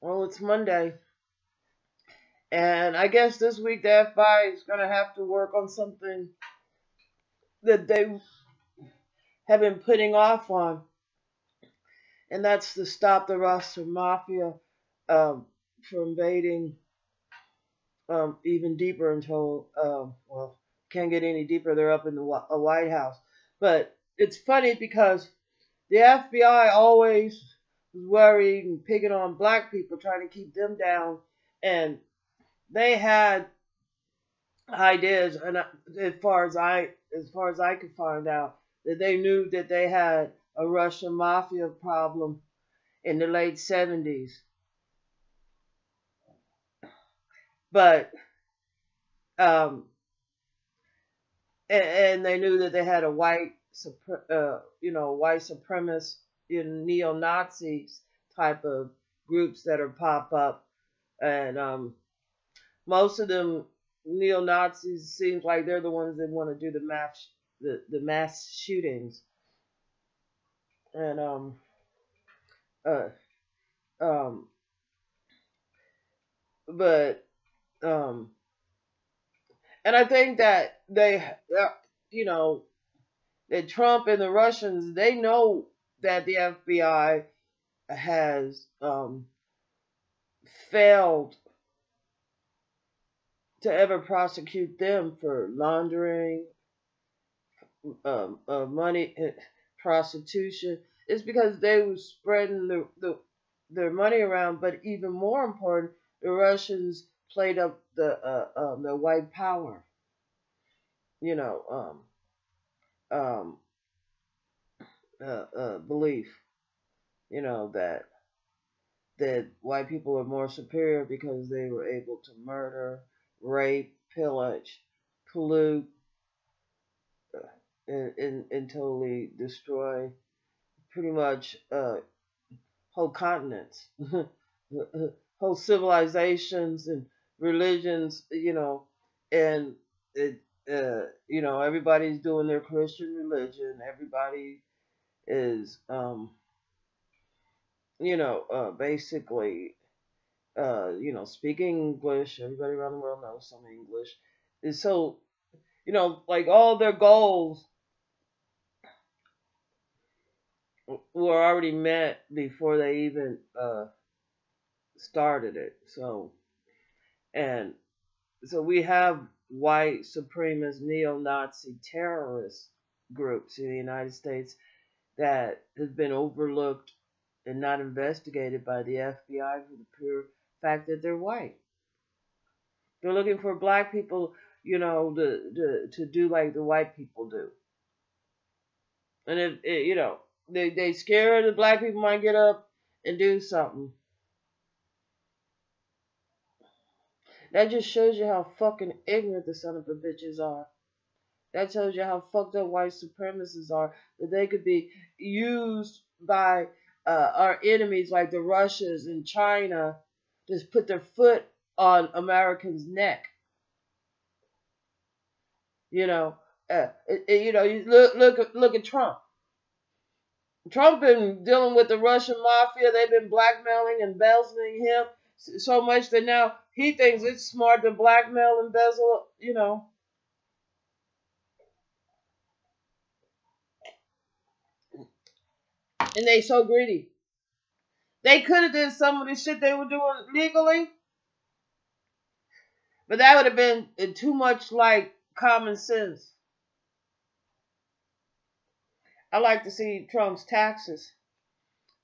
Well, it's Monday, and I guess this week the FBI is gonna have to work on something that they have been putting off on, and that's to stop the Russian mafia um, from invading even deeper until well, can't get any deeper. They're up in the White House, but it's funny because the FBI always was worried and picking on black people, trying to keep them down, and they had ideas, and as far as I could find out, that they knew that they had a Russian mafia problem in the late 70s, but um, and they knew that they had a white supremacist, neo Nazis type of groups that are pop up, and most of them neo Nazis seems like they're the ones that want to do the mass shootings, and uh, um, but um, and I think that you know, that Trump and the Russians, they know that the FBI has failed to ever prosecute them for laundering money, prostitution. It's because they were spreading their money around. But even more important, the Russians played up the white power, you know, um, belief, that white people are more superior because they were able to murder, rape, pillage, pollute, and totally destroy pretty much whole continents, whole civilizations and religions, and everybody's doing their Christian religion. Everybody is, basically, speaking English. Everybody around the world knows some English. And so, like all their goals were already met before they even started it. And so we have white supremacist neo-Nazi terrorist groups in the United States that has been overlooked and not investigated by the FBI for the pure fact that they're white. They're looking for black people, to do like the white people do. And if they scared the black people might get up and do something. That just shows you how fucking ignorant the son of a bitches are. That tells you how fucked up white supremacists are. That they could be used by our enemies like the Russians and China to put their foot on Americans' neck. You know, you look at Trump. Trump been dealing with the Russian mafia. They've been blackmailing and embezzling him so much that now he thinks it's smart to blackmail and embezzle. And they so greedy. They could have did some of the shit they were doing legally, but that would have been too much like common sense. I like to see Trump's taxes.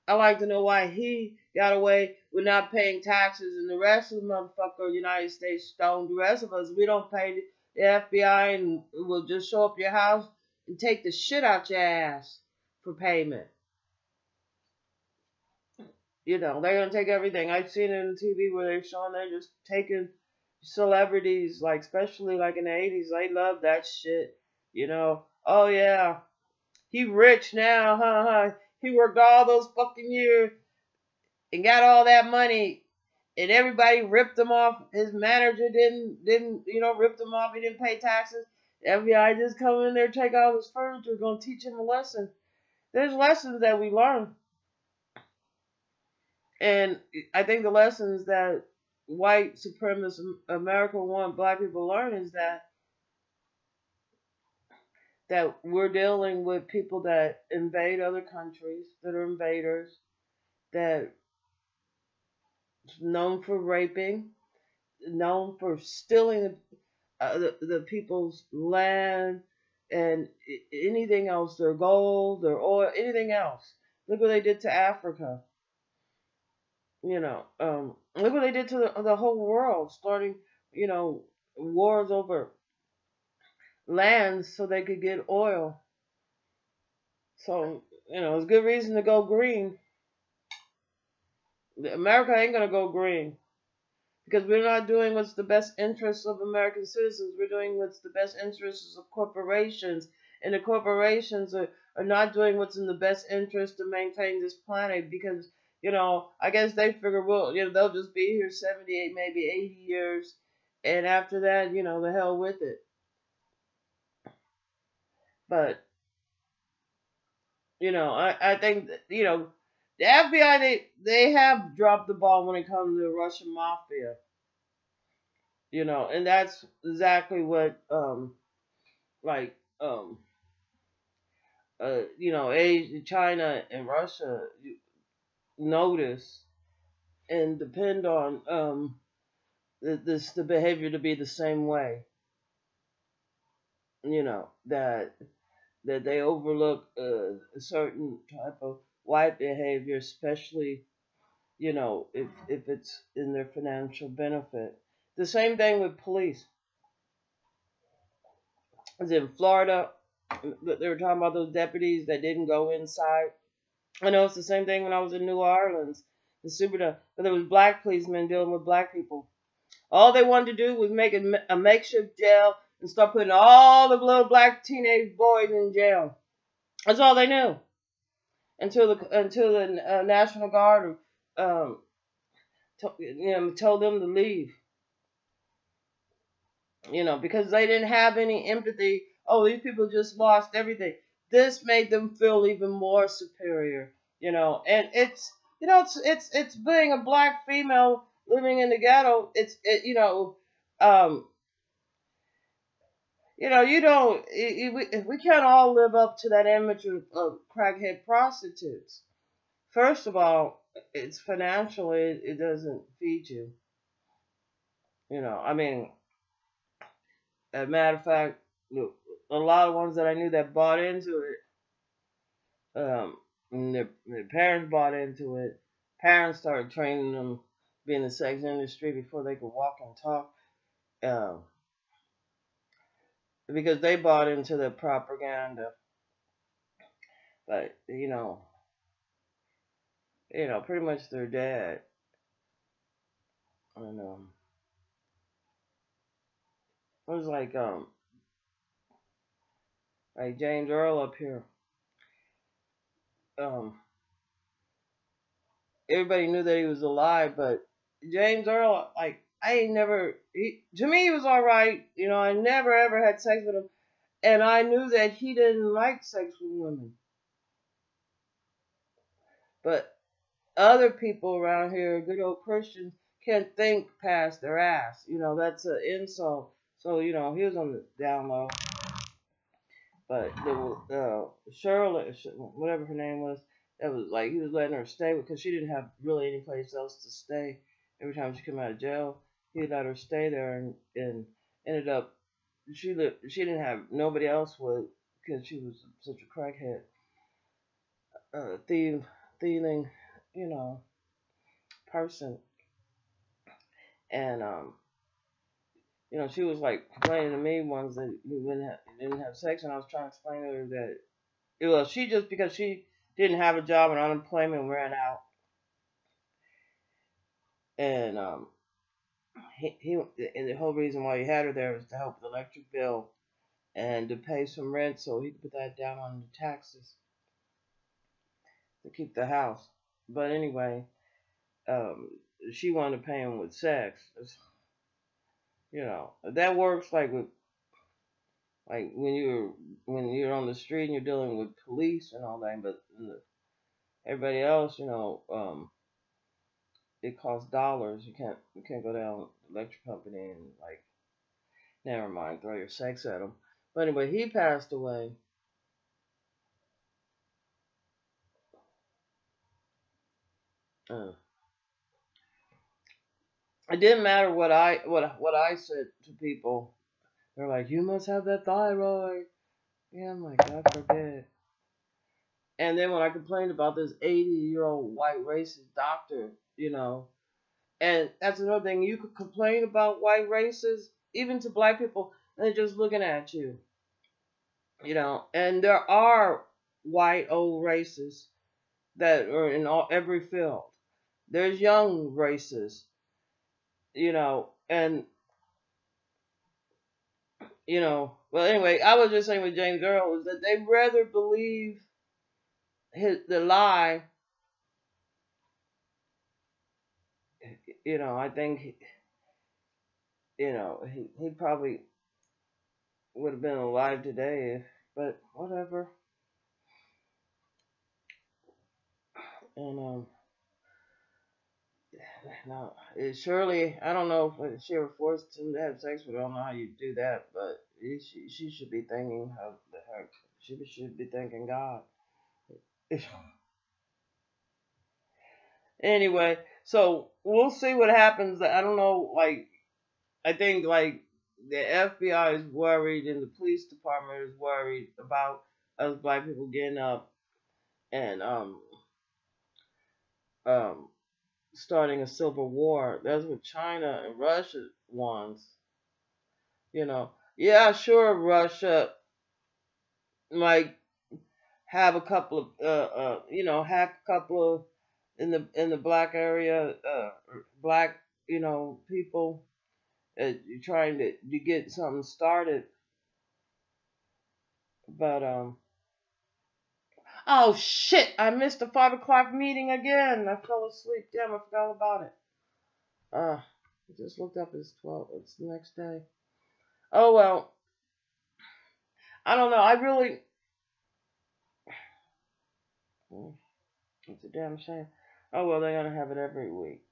I like to know why he got away with not paying taxes and the rest of the motherfucker United States don't. The rest of us, we don't pay the FBI and will just show up your house and take the shit out your ass for payment. They're gonna take everything. I've seen it on TV where they're just taking celebrities, like especially like in the 80s. They love that shit. Oh yeah, he rich now, huh? He worked all those fucking years and got all that money, and everybody ripped him off. His manager didn't ripped him off. He didn't pay taxes. The FBI just come in there, take all his furniture, gonna teach him a lesson. There's lessons that we learn. And I think the lessons that white supremacist America want black people to learn is that we're dealing with people that invade other countries, that are invaders, that known for raping, known for stealing the people's land and anything else, their gold, their oil, anything else. Look what they did to Africa. Look what they did to the whole world, starting, wars over lands so they could get oil. So, it's good reason to go green. America ain't gonna go green because we're not doing what's the best interests of American citizens. We're doing what's the best interests of corporations, and the corporations are not doing what's in the best interest to maintain this planet because, I guess they figure, well, they'll just be here 78, maybe 80 years, and after that, the hell with it. But, I think, the FBI, they have dropped the ball when it comes to the Russian mafia. And that's exactly what like Asia, China, and Russia notice and depend on the behavior to be the same way. That they overlook a certain type of white behavior, especially if it's in their financial benefit. The same thing with police. As in Florida, they were talking about those deputies that didn't go inside. I know it's the same thing when I was in New Orleans, but there was black policemen dealing with black people. All they wanted to do was make a makeshift jail and start putting all the little black teenage boys in jail. That's all they knew until the National Guard told them to leave. Because they didn't have any empathy. Oh, these people just lost everything. This made them feel even more superior, and it's being a black female living in the ghetto. Um, you don't, we can't all live up to that image of crackhead prostitutes. First of all, it's financially, it doesn't feed you. I mean, as a matter of fact, a lot of ones that I knew that bought into it, and their parents bought into it. Parents started training them to be in the sex industry before they could walk and talk, um, because they bought into the propaganda. But pretty much their dad, and it was like James Earl up here. Um, Everybody knew that he was alive, but James Earl, like, I ain't never. To me, he was all right. I never ever had sex with him, and I knew that he didn't like sex with women. But other people around here, good old Christians, can't think past their ass. That's an insult. So he was on the down low. But Shirley, whatever her name was, that was like he was letting her stay because she didn't have really any place else to stay. Every time she came out of jail, he let her stay there, and ended up she didn't have nobody else with because she was such a crackhead, thieving, you know, person, and she was like complaining to me once that didn't have sex, and I was trying to explain to her that she just because she didn't have a job and unemployment ran out, and he and the whole reason why he had her there was to help with the electric bill and to pay some rent so he could put that down on the taxes to keep the house. But anyway, um, she wanted to pay him with sex. That works like when you're on the street and you're dealing with police and all that, but everybody else, it costs dollars. You can't go down to the electric company and like, never mind, throw your sex at him. But anyway, he passed away. Uh, it didn't matter what I said to people. They're like, you must have that thyroid. Yeah, I'm like, God forbid. And then when I complained about this 80-year-old white racist doctor, and that's another thing, you could complain about white racists, even to black people, and they're just looking at you. And there are white old racists that are in every field. There's young racists, and well, anyway, I was just saying with James Earl is that they'd rather believe the lie. I think he probably would have been alive today, but whatever. And no, surely I don't know if she ever forced him to have sex with her. I don't know how you do that, but she should be thanking her. She should be thanking God. Anyway, so we'll see what happens. I don't know. Like, I think like the FBI is worried and the police department is worried about us black people getting up and um starting a civil war. That's what China and Russia wants. Yeah, sure, Russia might have a couple of hack a couple of in the black area, black people trying to get something started, but oh shit! I missed the 5 o'clock meeting again. I fell asleep. Damn, I forgot all about it. I just looked up. It's 12. It's the next day. Oh well. I don't know. I really. It's a damn shame. Oh well, they're gonna have it every week.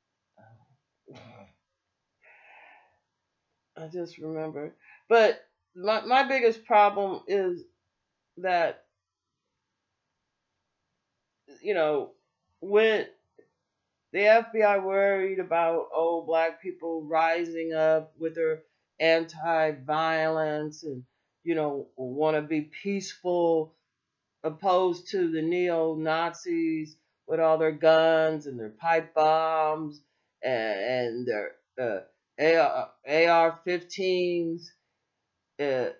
I just remember. But my biggest problem is that when the FBI worried about black people rising up with their anti-violence and want to be peaceful, opposed to the neo-Nazis with all their guns and their pipe bombs and their AR-15s, and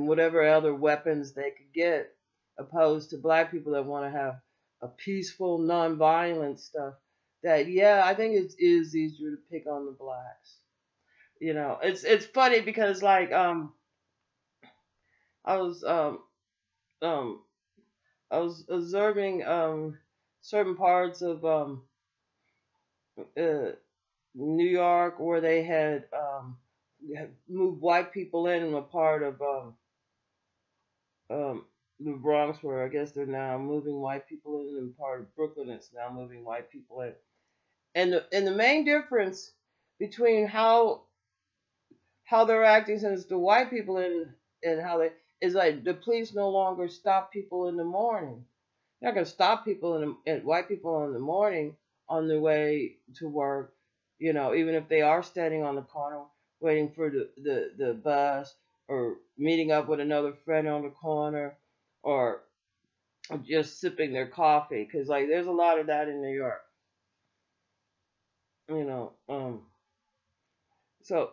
whatever other weapons they could get, opposed to black people that want to have a peaceful, non-violent stuff. That yeah, I think it is easier to pick on the blacks. It's funny because like I was um I was observing certain parts of uh, New York where they had moved white people in a part of um, the Bronx, where I guess they're now moving white people in, and part of Brooklyn it's now moving white people in. And the main difference between how they're acting since the white people in and how they is like the police no longer stop people in the morning. They're not gonna stop people white people in the morning on their way to work, even if they are standing on the corner waiting for the bus or meeting up with another friend on the corner or just sipping their coffee. Because like there's a lot of that in New York, you know. So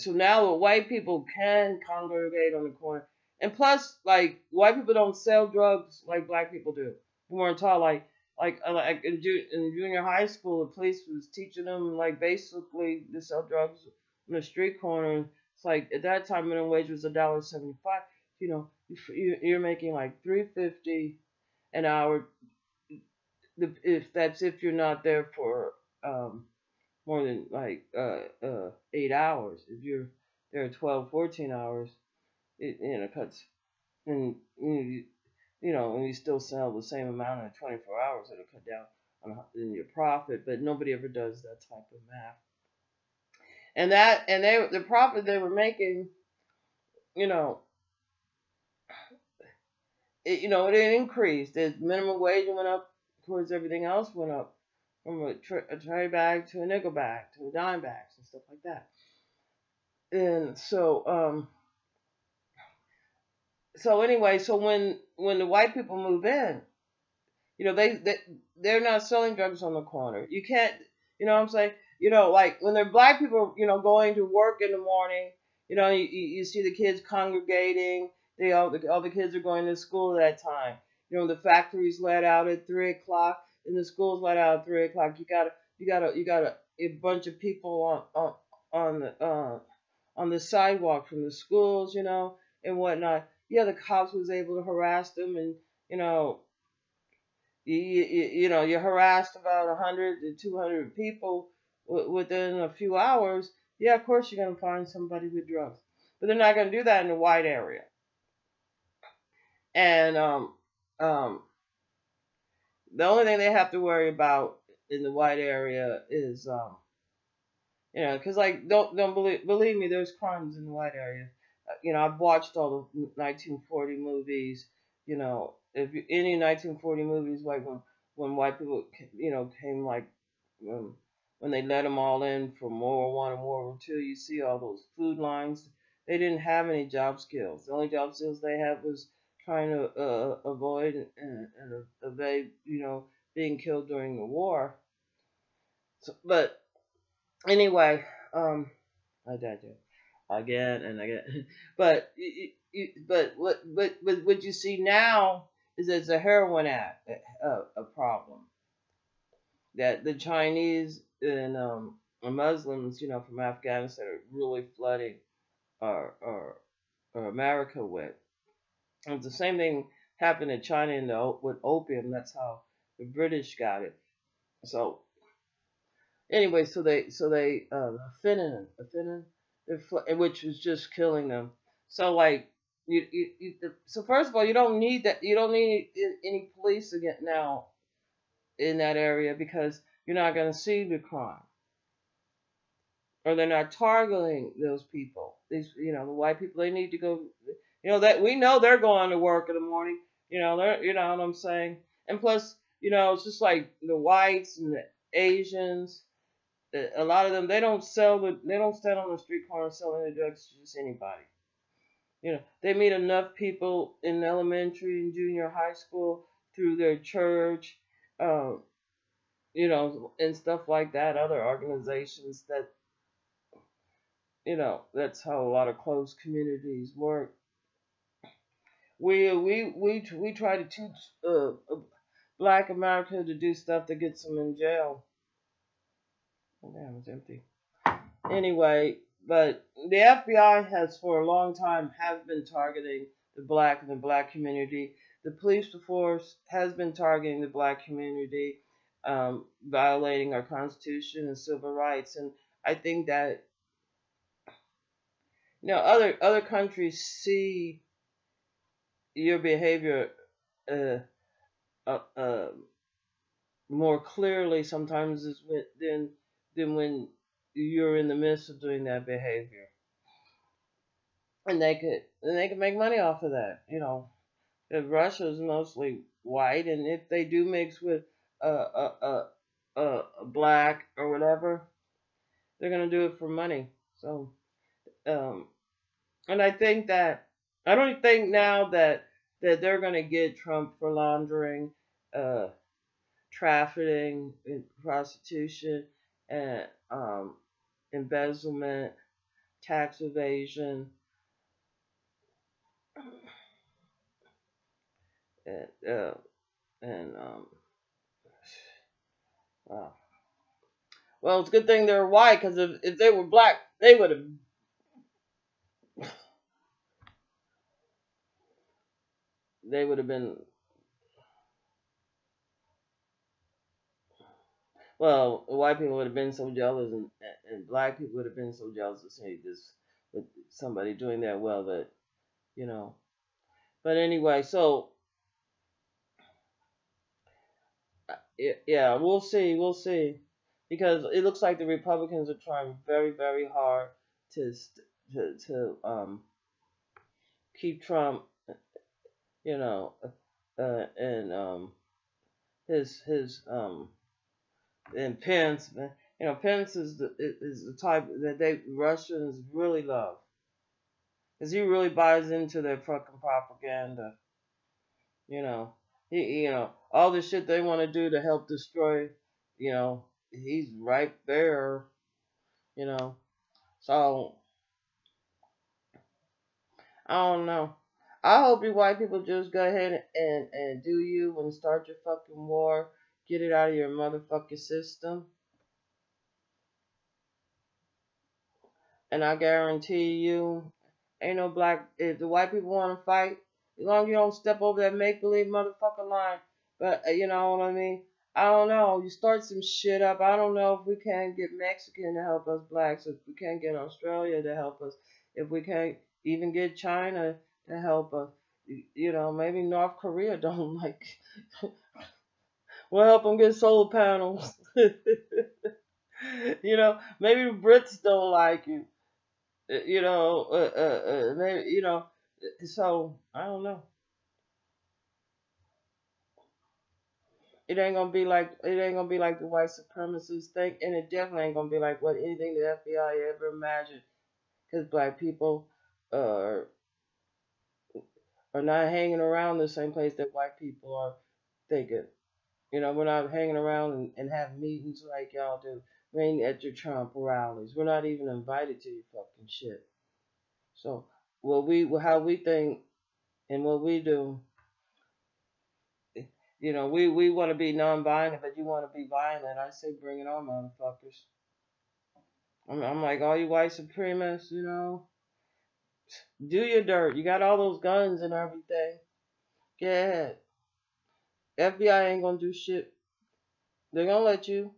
now the white people can congregate on the corner, and plus like white people don't sell drugs like black people do. We weren't taught like in junior high school, the police was teaching them like basically to sell drugs on the street corner. It's like at that time minimum wage was $1.75. You're making like $3.50 an hour. If you're not there for more than like 8 hours. If you're there 12, 14 hours, it cuts and and you still sell the same amount in 24 hours. It'll cut down in your profit, but nobody ever does that type of math. And the profit they were making, you know, it increased. The minimum wage went up, towards everything else went up, from a tray bag to a nickel bag to a dime bag and stuff like that. And so anyway, so when the white people move in, they're not selling drugs on the corner. You can't, what I'm saying? Like when they're black people, going to work in the morning, you see the kids congregating. All the kids are going to school at that time. The factories let out at 3 o'clock, and the schools let out at 3 o'clock. You got a bunch of people on the sidewalk from the schools, and whatnot. Yeah, the cops was able to harass them, and you know you harassed about 100 to 200 people within a few hours. Yeah, of course you're gonna find somebody with drugs, but they're not gonna do that in the white area. And um, the only thing they have to worry about in the white area is because like don't believe me, there's crimes in the white area. I've watched all the 1940 movies. Any 1940 movies, like when white people came, like um, when they let them all in from World War I and World War II, you see all those food lines. They didn't have any job skills. The only job skills they had was trying to avoid and evade, being killed during the war. So, but anyway, I digest again and again. But what you see now is it's a heroin act, a problem that the Chinese and Muslims, from Afghanistan are really flooding or America with. And the same thing happened in China with opium. That's how the British got it. So anyway, so they which was just killing them. So like so first of all, you don't need that. You don't need any police again now in that area, because you're not going to see the crime, or they're not targeting those people. The white people, they need to go. That we know they're going to work in the morning. You know what I'm saying. And plus, it's just like the whites and the Asians. A lot of them, they don't stand on the street corner selling the drugs to just anybody. They meet enough people in elementary and junior high school, through their church, um, and stuff like that. Other organizations that, that's how a lot of closed communities work. We try to teach Black America to do stuff that gets them in jail. Oh, damn, it's empty. Anyway, but the FBI has for a long time been targeting the black and the black community. The police force has been targeting the black community, violating our Constitution and civil rights. And I think that other countries see your behavior uh, uh, uh, more clearly sometimes than when you're in the midst of doing that behavior. And they could make money off of that. If Russia is mostly white, and if they do mix with black or whatever, they're gonna do it for money. So, um, and I don't think now that they're gonna get Trump for laundering, uh, trafficking, prostitution, and embezzlement, tax evasion, and wow. Well, it's a good thing they're white, because if they were black, they would have been. Well, white people would have been so jealous, and black people would have been so jealous to see this with somebody doing that well. But you know, but anyway, so Yeah, we'll see, we'll see, because it looks like the Republicans are trying very, very hard to to keep Trump, you know, and his and Pence. You know, Pence is the type that they Russians really love, because he really buys into their fucking propaganda. You know, you know, all the shit they want to do to help destroy. You know, he's right there. You know, so I don't know. I hope you white people just go ahead and do you and start your fucking war. Get it out of your motherfucking system. And I guarantee you, ain't no black. If the white people want to fight, as long as you don't step over that make believe motherfucking line. But you know what I mean. I don't know. You start some shit up. I don't know if we can't get Mexican to help us blacks. If we can't get Australia to help us. If we can't even get China to help us. You know, maybe North Korea don't like. We'll help them get solar panels. You know, maybe the Brits don't like you. You know, maybe, you know, so I don't know. It ain't gonna be like the white supremacists think, and it definitely ain't gonna be like what anything the FBI ever imagined. Because black people are are not hanging around the same place that white people are thinking. You know, we're not hanging around and have meetings like y'all do. We ain't at your Trump rallies. We're not even invited to your fucking shit. So how we think and what we do, you know, we want to be non-violent, but you want to be violent. I say bring it on, motherfuckers. I'm like, all you white supremacists, you know, do your dirt. You got all those guns and everything. Get ahead. FBI ain't gonna do shit. They're gonna let you.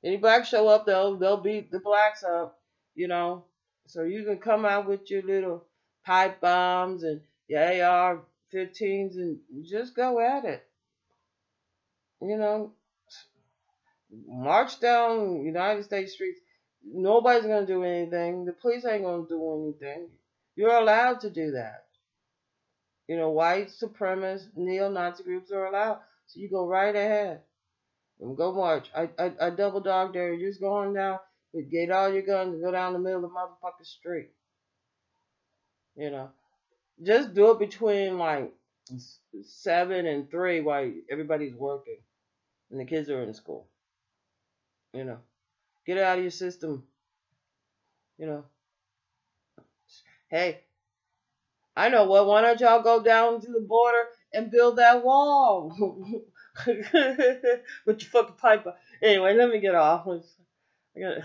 Any blacks show up, they'll beat the blacks up, you know. So you can come out with your little pipe bombs and your AR-15s and just go at it. You know, march down United States streets. Nobody's gonna do anything. The police ain't gonna do anything. You're allowed to do that. You know, white supremacist, neo-Nazi groups are allowed. So you go right ahead and go march. I double dog dare you. Just go on down, get all your guns and go down the middle of the motherfucking street. You know, just do it between like 7 and 3 while everybody's working and the kids are in school. You know, get it out of your system. You know, hey, I know what. Why don't y'all go down to the border and build that wall with your fucking pipe? Anyway, let me get off. I gotta